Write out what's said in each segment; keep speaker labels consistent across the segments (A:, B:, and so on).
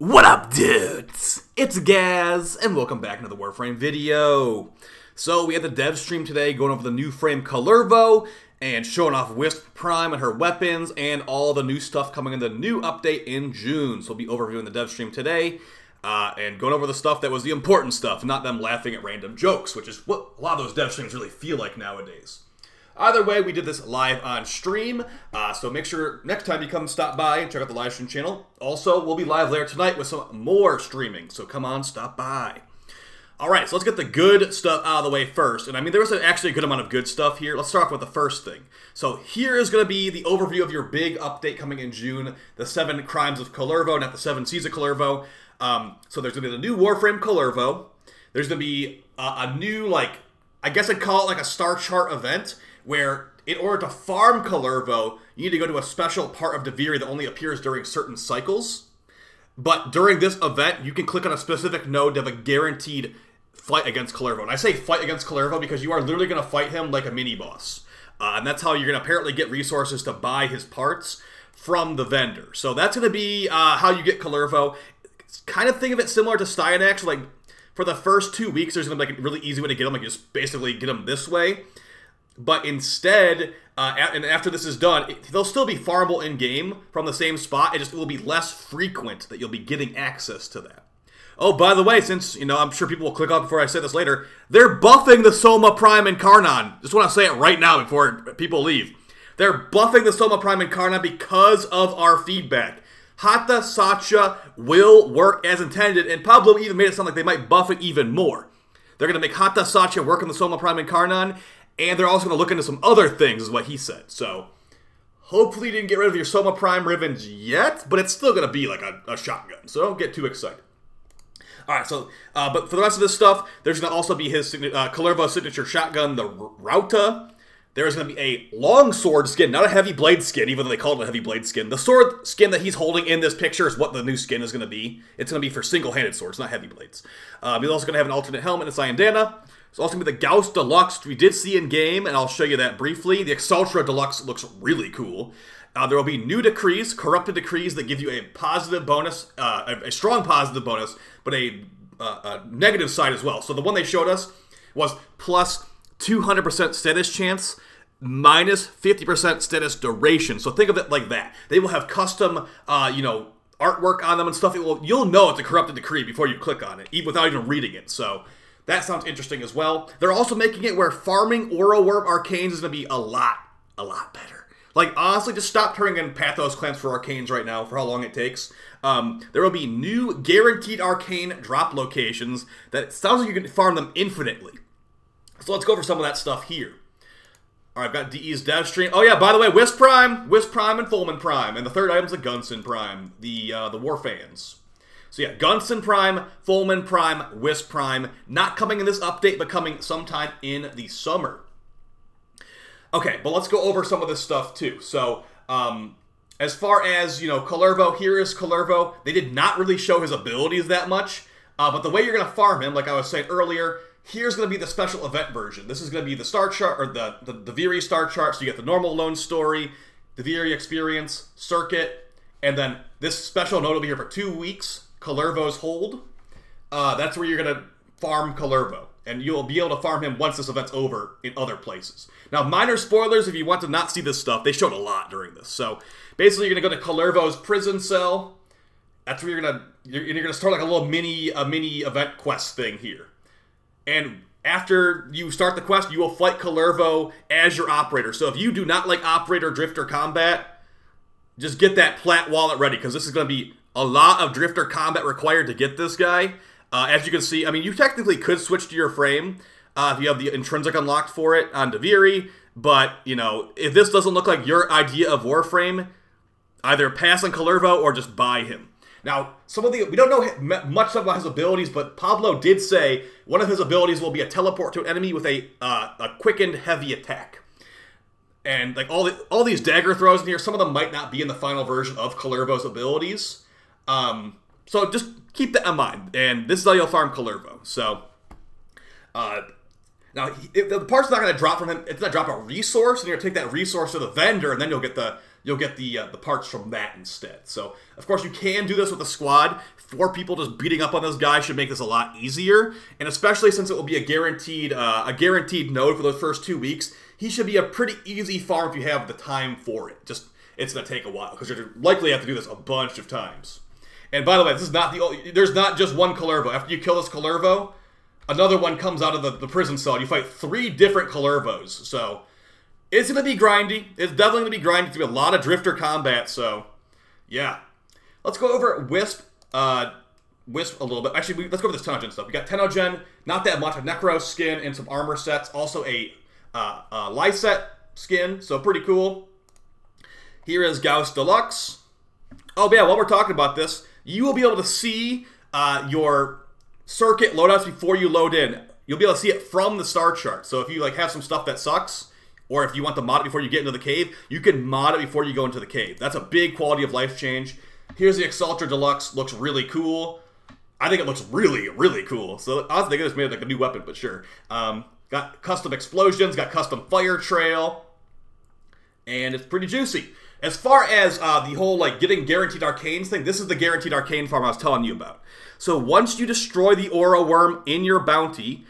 A: What up, dudes? It's Gaz, and welcome back to the Warframe video. So, we had the Devstream today going over the new frame Kullervo, and showing off WISP Prime and her weapons, and all the new stuff coming in the new update in June. So, we'll be overviewing the Devstream today, and going over the stuff that was the important stuff, not them laughing at random jokes, which is what a lot of those Devstreams really feel like nowadays. Either way, we did this live on stream, so make sure next time you come stop by and check out the live stream channel. Also, we'll be live later tonight with some more streaming, so come on, stop by. Alright, so let's get the good stuff out of the way first. And I mean, there was actually a good amount of good stuff here. Let's start off with the first thing. So here is going to be the overview of your big update coming in June, the 7 Crimes of Kullervo, not the 7 Seas of Kullervo. So there's going to be the new Warframe Kullervo. There's going to be a new, I guess I'd call it like a star chart event, where in order to farm Kullervo, you need to go to a special part of Duviri that only appears during certain cycles. But during this event, you can click on a specific node to have a guaranteed fight against Kullervo. And I say fight against Kullervo because you are literally going to fight him like a mini-boss. And that's how you're going to apparently get resources to buy his parts from the vendor. So that's going to be how you get Kullervo. Kind of think of it similar to Styanax. Like, for the first 2 weeks, there's going to be like a really easy way to get him. Like, you just basically get him this way. But instead, and after this is done, they'll still be farmable in-game from the same spot. It will be less frequent that you'll be getting access to that. Oh, by the way, since, I'm sure people will click off before I say this later, they're buffing the Soma Prime incarnon. Just want to say it right now before people leave. They're buffing the Soma Prime incarnon because of our feedback. Hata, Satya will work as intended, and Pablo even made it sound like they might buff it even more. They're going to make Hata, Satya work in the Soma Prime incarnon, and they're also going to look into some other things, is what he said. So, hopefully you didn't get rid of your Soma Prime ribbons yet, but it's still going to be like a shotgun, so don't get too excited. Alright, so, but for the rest of this stuff, there's going to also be his Kullervo signature shotgun, the Rauta. There's going to be a longsword skin, not a heavy blade skin, even though they call it a heavy blade skin. The sword skin that he's holding in this picture is what the new skin is going to be. It's going to be for single-handed swords, not heavy blades. He's also going to have an alternate helmet and a Cyandanna. It's also going to be the Gauss Deluxe we did see in game, and I'll show you that briefly. The Exultra Deluxe looks really cool. There will be new decrees, corrupted decrees that give you a positive bonus, a strong positive bonus, but a negative side as well. So the one they showed us was plus 200% status chance, minus 50% status duration. So think of it like that. They will have custom, artwork on them and stuff. You'll know it's a corrupted decree before you click on it, without even reading it. So that sounds interesting as well. They're also making it where farming Aura-Worm Arcanes is going to be a lot better. Like, honestly, just stop turning in Pathos Clamps for Arcanes right now for how long it takes. There will be new guaranteed Arcane drop locations that it sounds like you can farm them infinitely. So let's go over some of that stuff here. Alright, I've got DE's Devstream. Oh yeah, by the way, WISP Prime, and Fulman Prime. And the third item's the Gunson Prime, the War Fans. So yeah, Gunson Prime, Fulman Prime, WISP Prime. Not coming in this update, but coming sometime in the summer. Okay, but let's go over some of this stuff too. So, as far as, Kullervo, here is Kullervo. They did not really show his abilities that much. But the way you're going to farm him, like I was saying earlier, here's going to be the special event version. This is going to be the star chart, or the Duviri star chart. So you get the normal lone story, Duviri experience, circuit, and then this special node will be here for 2 weeks. Kullervo's hold. That's where you're going to farm Kullervo. And you'll be able to farm him once this event's over in other places. Now, minor spoilers if you want to not see this stuff. They showed a lot during this. So, basically, you're going to go to Kullervo's prison cell. That's where you're going to start like a little mini event quest thing here. And after you start the quest, you will fight Kullervo as your operator. So, if you do not like operator, drifter combat, just get that plat wallet ready, because this is going to be a lot of drifter combat required to get this guy. As you can see, I mean, you technically could switch to your frame if you have the intrinsic unlocked for it on Duviri, but, if this doesn't look like your idea of Warframe, either pass on Kullervo or just buy him. Now, we don't know much stuff about his abilities, but Pablo did say one of his abilities will be a teleport to an enemy with a quickened heavy attack. And, like, all these dagger throws in here, some of them might not be in the final version of Kullervo's abilities. So just keep that in mind, and this is how you'll farm Kullervo. So, now, the part's not going to drop from him. It's going to drop a resource, and you're going to take that resource to the vendor, and then you'll get the you'll get the parts from that instead. So, of course, you can do this with a squad. 4 people just beating up on this guy should make this a lot easier, and especially since it will be a guaranteed node for those first 2 weeks, he should be a pretty easy farm if you have the time for it. Just, it's going to take a while, because you're likely have to do this a bunch of times. And by the way, this is not there's not just one Kalervo. After you kill this Kalervo, another one comes out of the prison cell. You fight 3 different Kalervos, so it's going to be grindy. It's definitely going to be grindy. It's going to be a lot of drifter combat, so yeah. Let's go over WISP a little bit. Actually, let's go over this Tenogen stuff. We got Tenogen, not that much, a Necro skin and some armor sets. Also a Lyset skin, so pretty cool. Here is Gauss Deluxe. Oh yeah, while we're talking about this, you will be able to see your circuit loadouts before you load in. You'll be able to see it from the star chart. So if you like have some stuff that sucks, or if you want to mod it before you get into the cave, you can mod it before you go into the cave. That's a big quality of life change. Here's the Exalter Deluxe. Looks really cool. I think it looks really, really cool. So I was thinking this made like a new weapon, but sure. Got custom explosions, got custom fire trail, and it's pretty juicy. As far as the whole like getting guaranteed arcanes thing, this is the guaranteed arcane farm I was telling you about. So once you destroy the aura worm in your bounty,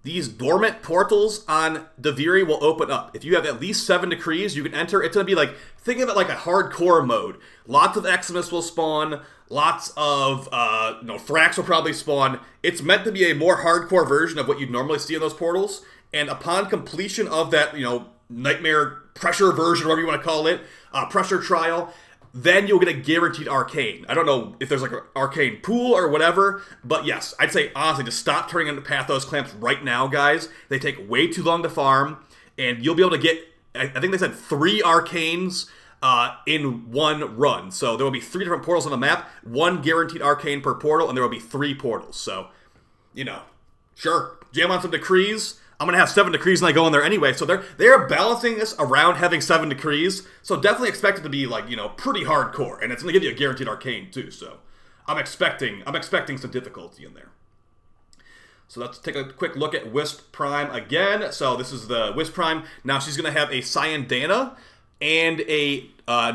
A: these dormant portals on Duviri will open up. If you have at least 7 decrees, you can enter. It's going to be like, think of it like a hardcore mode. Lots of Eximus will spawn. Lots of, Frax will probably spawn. It's meant to be a more hardcore version of what you'd normally see in those portals. And upon completion of that, nightmare pressure version, whatever you want to call it, pressure trial, then you'll get a guaranteed arcane. I don't know if there's like an arcane pool or whatever, but yes, I'd say honestly, just stop turning into Pathos clamps right now, guys. They take way too long to farm, and you'll be able to get, I think they said 3 arcanes in one run. So there will be 3 different portals on the map, 1 guaranteed arcane per portal, and there will be 3 portals. So, sure, jam on some decrees. I'm going to have 7 decrees when I go in there anyway. So they're balancing this around having 7 decrees. So definitely expect it to be like, pretty hardcore. And it's going to give you a guaranteed arcane too. So I'm expecting some difficulty in there. So let's take a quick look at WISP Prime again. So this is the WISP Prime. Now she's going to have a Cyan Dana and a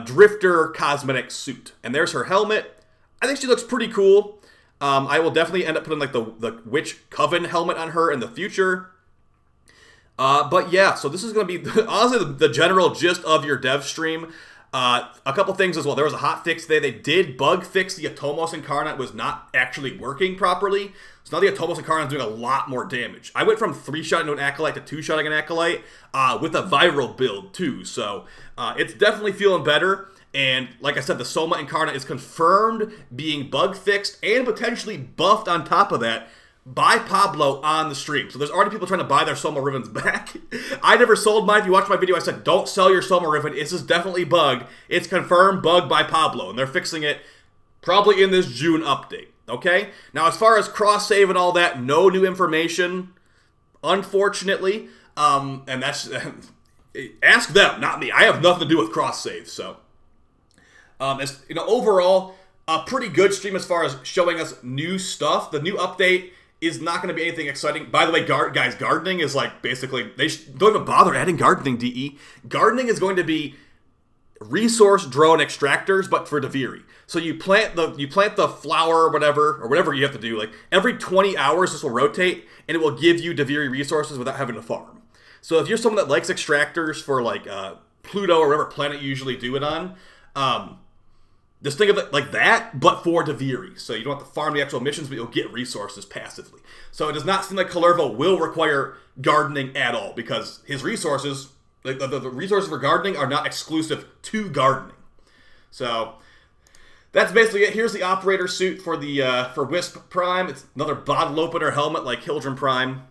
A: Drifter cosmetic suit. And there's her helmet. I think she looks pretty cool. I will definitely end up putting like the Witch Coven helmet on her in the future. But yeah, so this is going to be, honestly, the general gist of your dev stream. A couple things as well. There was a hot fix today. They did bug fix the Atomos Incarnate was not actually working properly. So now the Atomos Incarnate is doing a lot more damage. I went from 3-shotting to an Acolyte to 2-shotting an Acolyte with a viral build too. So it's definitely feeling better. And like I said, the Soma Incarnate is confirmed being bug fixed and potentially buffed on top of that by Pablo on the stream. So there's already people trying to buy their Soma Ribbons back. I never sold mine. If you watch my video, I said, don't sell your Soma Ribbon. This is definitely bugged. It's confirmed bugged by Pablo, and they're fixing it probably in this June update, okay? Now, as far as cross-save and all that, no new information, unfortunately. And that's... ask them, not me. I have nothing to do with cross-save, so... overall, a pretty good stream as far as showing us new stuff. The new update is not going to be anything exciting. By the way, guys, gardening is like basically, they don't even bother adding gardening, DE. Gardening is going to be resource drone extractors, but for Duviri. So you plant the flower or whatever you have to do. Like every 20 hours, this will rotate, and it will give you Duviri resources without having to farm. So if you're someone that likes extractors for like Pluto or whatever planet you usually do it on, just think of it like that, but for Duviri. So you don't have to farm the actual missions, but you'll get resources passively. So it does not seem like Kalervo will require gardening at all, because his resources, like the resources for gardening, are not exclusive to gardening. So that's basically it. Here's the operator suit for the for WISP Prime. It's another bottle opener helmet like Hildren Prime.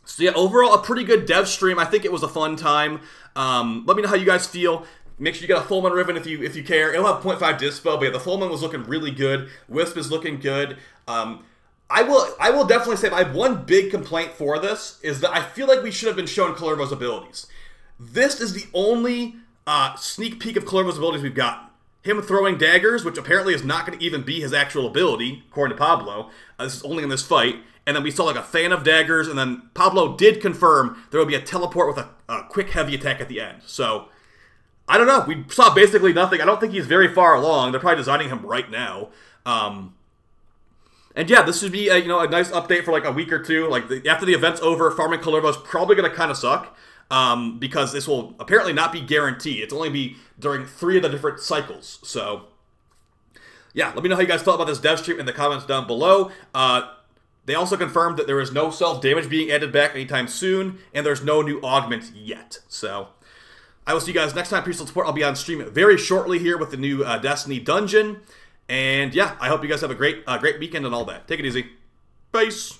A: So yeah, overall a pretty good dev stream. I think it was a fun time. Let me know how you guys feel. Make sure you get a Fulman ribbon if you care. It'll have 0.5 dispo, but yeah, the Fulman was looking really good. WISP is looking good. I will definitely say my one big complaint for this is that I feel like we should have been shown Kalervo's abilities. This is the only sneak peek of Kalervo's abilities we've gotten. Him throwing daggers, which apparently is not going to even be his actual ability, according to Pablo. This is only in this fight. And then we saw like a fan of daggers, and then Pablo did confirm there will be a teleport with a quick heavy attack at the end. So I don't know. We saw basically nothing. I don't think he's very far along. They're probably designing him right now. And yeah, this should be a, a nice update for like a week or two. Like after the event's over, farming Kalervo is probably going to kind of suck because this will apparently not be guaranteed. It's only be during 3 of the different cycles. So yeah, let me know how you guys felt about this dev stream in the comments down below. They also confirmed that there is no self-damage being added back anytime soon, and there's no new augment yet. So I will see you guys next time. Appreciate the support. I'll be on stream very shortly here with the new Destiny dungeon. And yeah, I hope you guys have a great weekend and all that. Take it easy. Peace.